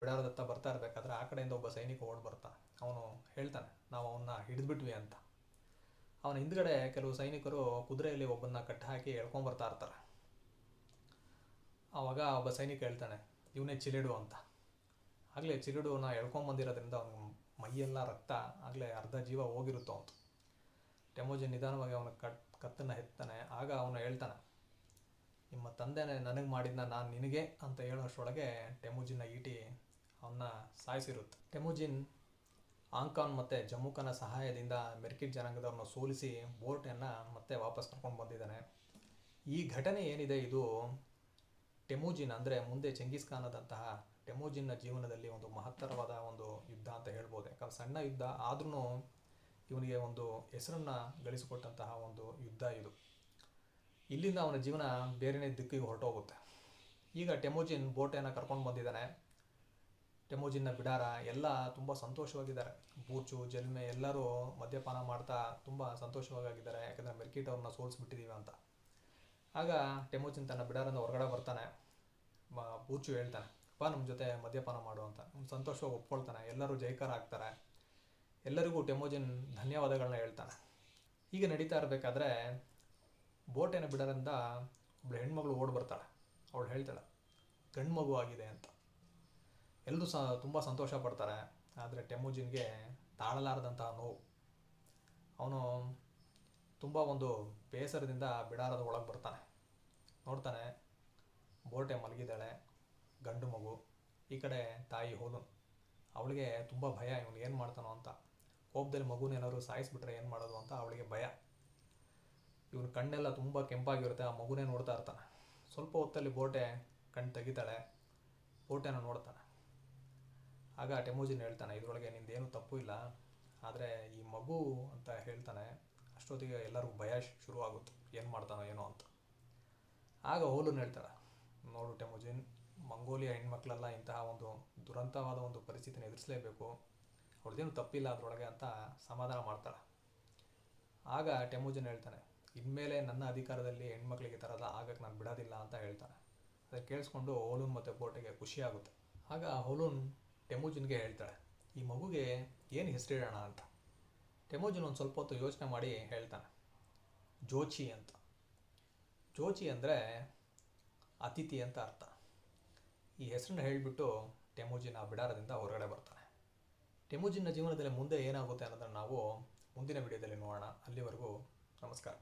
ಬಿಡಾರದತ್ತ ಬರ್ತಾ ಇರಬೇಕಾದ್ರೆ ಆ ಕಡೆಯಿಂದ ಒಬ್ಬ ಸೈನಿಕ ಓಡ್ ಬರ್ತಾನೆ. ಅವನು ಹೇಳ್ತಾನೆ, ನಾವು ಅವನ್ನ ಹಿಡಿದ್ಬಿಟ್ವಿ ಅಂತ. ಅವನ ಹಿಂದ್ಗಡೆ ಕೆಲವು ಸೈನಿಕರು ಕುದುರೆಯಲ್ಲಿ ಒಬ್ಬನ್ನ ಕಟ್ಟಿ ಹಾಕಿ ಎಳ್ಕೊಂಬರ್ತಾ ಇರ್ತಾರೆ. ಆವಾಗ ಒಬ್ಬ ಸೈನಿಕ ಹೇಳ್ತಾನೆ, ಇವನೇ ಚಿಲಿಡು ಅಂತ. ಆಗಲೇ ಚಿಲಿಡುನ ಎಳ್ಕೊಂಬಂದಿರೋದ್ರಿಂದ ಅವನ ಮೈಯೆಲ್ಲ ರಕ್ತ, ಆಗಲೇ ಅರ್ಧ ಜೀವ ಹೋಗಿರುತ್ತೋ ಅಂತ. ಟೆಮೋಜಿನ್ ನಿಧಾನವಾಗಿ ಅವನ ಕತ್ತನ್ನು ಎತ್ತಾನೆ. ಆಗ ಅವನು ಹೇಳ್ತಾನೆ, ನಿಮ್ಮ ತಂದೆನೇ ನನಗೆ ಮಾಡಿದ್ನ ನಾನು ನಿನಗೆ ಅಂತ ಹೇಳೋಷ್ಟರೊಳಗೆ ಟೆಮುಜಿನ್ನ ಈಟಿ ಅವನ್ನ ಸಾಯಿಸಿರುತ್ತೆ. ಟೆಮುಜಿನ್ ಆಂಕಾನ್ ಮತ್ತು ಜಮ್ಮುಖನ ಸಹಾಯದಿಂದ ಮೆರ್ಕಿಟ್ ಜನಾಂಗದವ್ರನ್ನ ಸೋಲಿಸಿ ಬೋರ್ಟನ್ನು ಮತ್ತೆ ವಾಪಸ್ ಕರ್ಕೊಂಡು ಬಂದಿದ್ದಾನೆ. ಈ ಘಟನೆ ಏನಿದೆ ಇದು ಟೆಮುಜಿನ್ ಅಂದರೆ ಮುಂದೆ ಚೆಂಗಿಸ್ ಖಾನದಂತಹ ಟೆಮುಜಿನ್ನ ಜೀವನದಲ್ಲಿ ಒಂದು ಮಹತ್ತರವಾದ ಒಂದು ಯುದ್ಧ ಅಂತ ಹೇಳ್ಬೋದು. ಯಾಕಂದ್ರೆ ಸಣ್ಣ ಯುದ್ಧ ಆದ್ರೂ ಇವನಿಗೆ ಒಂದು ಹೆಸರನ್ನು ಗಳಿಸಿಕೊಟ್ಟಂತಹ ಒಂದು ಯುದ್ಧ ಇದು. ಇಲ್ಲಿಂದ ಅವನ ಜೀವನ ಬೇರೆನೇ ದಿಕ್ಕಿಗೆ ಹೊರಟೋಗುತ್ತೆ. ಈಗ ಟೆಮುಜಿನ್ ಬೋಟೆಯನ್ನು ಕರ್ಕೊಂಡು ಬಂದಿದ್ದಾನೆ. ಟೆಮುಜಿನ್ನ ಬಿಡಾರ ಎಲ್ಲ ತುಂಬ ಸಂತೋಷವಾಗಿದ್ದಾರೆ. ಬೂಚು ಜಲ್ಮೆ ಎಲ್ಲರೂ ಮದ್ಯಪಾನ ಮಾಡ್ತಾ ತುಂಬ ಸಂತೋಷವಾಗಿದ್ದಾರೆ, ಯಾಕಂದರೆ ಮೆರ್ಕಿಟ್ ಅವ್ರನ್ನ ಸೋಲಿಸ್ಬಿಟ್ಟಿದ್ದೀವಿ ಅಂತ. ಆಗ ಟೆಮುಜಿನ್ ತನ್ನ ಬಿಡಾರಿಂದ ಹೊರಗಡೆ ಬರ್ತಾನೆ. ಬೂಚು ಹೇಳ್ತಾನೆ, ಬಾ ನಮ್ಮ ಜೊತೆ ಮದ್ಯಪಾನ ಮಾಡು ಅಂತ. ಸಂತೋಷವಾಗಿ ಒಪ್ಕೊಳ್ತಾನೆ. ಎಲ್ಲರೂ ಜೈಕಾರ ಆಗ್ತಾರೆ. ಎಲ್ಲರಿಗೂ ಟೆಮುಜಿನ್ ಧನ್ಯವಾದಗಳನ್ನ ಹೇಳ್ತಾನೆ. ಹೀಗೆ ನಡೀತಾ ಇರಬೇಕಾದ್ರೆ ಬೋಟೆನ ಬಿಡರಿಂದ ಒಬ್ಬಳು ಹೆಣ್ಮಗಳು ಓಡಿ ಬರ್ತಾಳೆ. ಅವಳು ಹೇಳ್ತಾಳೆ, ಗಂಡು ಮಗು ಆಗಿದೆ ಅಂತ. ಎಲ್ಲರೂ ತುಂಬ ಸಂತೋಷ ಪಡ್ತಾರೆ. ಆದರೆ ಟೆಮುಜಿನ್ಗೆ ತಾಳಲಾರದಂತಹ ನೋವು. ಅವನು ತುಂಬ ಒಂದು ಬೇಸರದಿಂದ ಬಿಡಾರದ ಒಳಗೆ ಬರ್ತಾನೆ. ನೋಡ್ತಾನೆ, ಬೋಟೆ ಮಲಗಿದ್ದಾಳೆ, ಗಂಡು ಮಗು. ಈ ಕಡೆ ತಾಯಿ ಹೋಲು. ಅವಳಿಗೆ ತುಂಬ ಭಯ, ಇವನು ಏನು ಮಾಡ್ತಾನೋ ಅಂತ. ಕೋಪದಲ್ಲಿ ಮಗುನೇನಾದ್ರು ಸಾಯಿಸ್ಬಿಟ್ರೆ ಏನು ಮಾಡೋದು ಅಂತ ಅವಳಿಗೆ ಭಯ. ಇವನು ಕಣ್ಣೆಲ್ಲ ತುಂಬ ಕೆಂಪಾಗಿರುತ್ತೆ. ಆ ಮಗುನೇ ನೋಡ್ತಾ ಇರ್ತಾನೆ. ಸ್ವಲ್ಪ ಹೊತ್ತಲ್ಲಿ ಬೋಟೆ ಕಣ್ಣು ತೆಗಿತಾಳೆ. ಬೋಟೆನ ನೋಡ್ತಾನೆ. ಆಗ ಟೆಮುಜಿನ್ ಹೇಳ್ತಾನೆ, ಇದರೊಳಗೆ ನಿಂದೇನು ತಪ್ಪು ಇಲ್ಲ, ಆದರೆ ಈ ಮಗು ಅಂತ ಹೇಳ್ತಾನೆ. ಅಷ್ಟೊತ್ತಿಗೆ ಎಲ್ಲರಿಗೂ ಭಯ ಶುರುವಾಗುತ್ತೆ, ಏನು ಮಾಡ್ತಾನೋ ಏನೋ ಅಂತ. ಆಗ ಹೋಲುನ್ ಹೇಳ್ತಾಳೆ, ನೋಡು ಟೆಮುಜಿನ್, ಮಂಗೋಲಿಯಾ ಹೆಣ್ಮಕ್ಳೆಲ್ಲ ಇಂತಹ ಒಂದು ದುರಂತವಾದ ಒಂದು ಪರಿಸ್ಥಿತಿನ ಎದುರಿಸಲೇಬೇಕು, ಅವ್ರದ್ದೇನು ತಪ್ಪಿಲ್ಲ ಅದರೊಳಗೆ ಅಂತ ಸಮಾಧಾನ ಮಾಡ್ತಾಳೆ. ಆಗ ಟೆಮುಜಿನ್ ಹೇಳ್ತಾನೆ, ಇನ್ಮೇಲೆ ನನ್ನ ಅಧಿಕಾರದಲ್ಲಿ ಹೆಣ್ಮಕ್ಳಿಗೆ ಥರದ ಆಗಕ್ಕೆ ನಾನು ಬಿಡೋದಿಲ್ಲ ಅಂತ ಹೇಳ್ತಾನೆ. ಅದನ್ನು ಕೇಳಿಸ್ಕೊಂಡು ಹೋಲುನ್ ಮತ್ತು ಬೋಟೆಗೆ ಖುಷಿಯಾಗುತ್ತೆ. ಆಗ ಹೋಲುನ್ ಟೆಮುಜಿನ್ಗೆ ಹೇಳ್ತಾಳೆ, ಈ ಮಗುಗೆ ಏನು ಹೆಸರಿಡೋಣ ಅಂತ. ಟೆಮುಜಿನ್ ಒಂದು ಸ್ವಲ್ಪ ಹೊತ್ತು ಯೋಚನೆ ಮಾಡಿ ಹೇಳ್ತಾನೆ, ಜೋಚಿ ಅಂತ. ಜೋಚಿ ಅಂದರೆ ಅತಿಥಿ ಅಂತ ಅರ್ಥ. ಈ ಹೆಸರನ್ನ ಹೇಳಿಬಿಟ್ಟು ಟೆಮುಜಿನ್ ಆ ಬಿಡಾರದಿಂದ ಹೊರಗಡೆ ಬರ್ತಾನೆ. ಟೆಮುಜಿನ್ನ ಜೀವನದಲ್ಲಿ ಮುಂದೆ ಏನಾಗುತ್ತೆ ಅನ್ನೋದನ್ನು ನಾವು ಮುಂದಿನ ವಿಡಿಯೋದಲ್ಲಿ ನೋಡೋಣ. ಅಲ್ಲಿವರೆಗೂ ನಮಸ್ಕಾರ.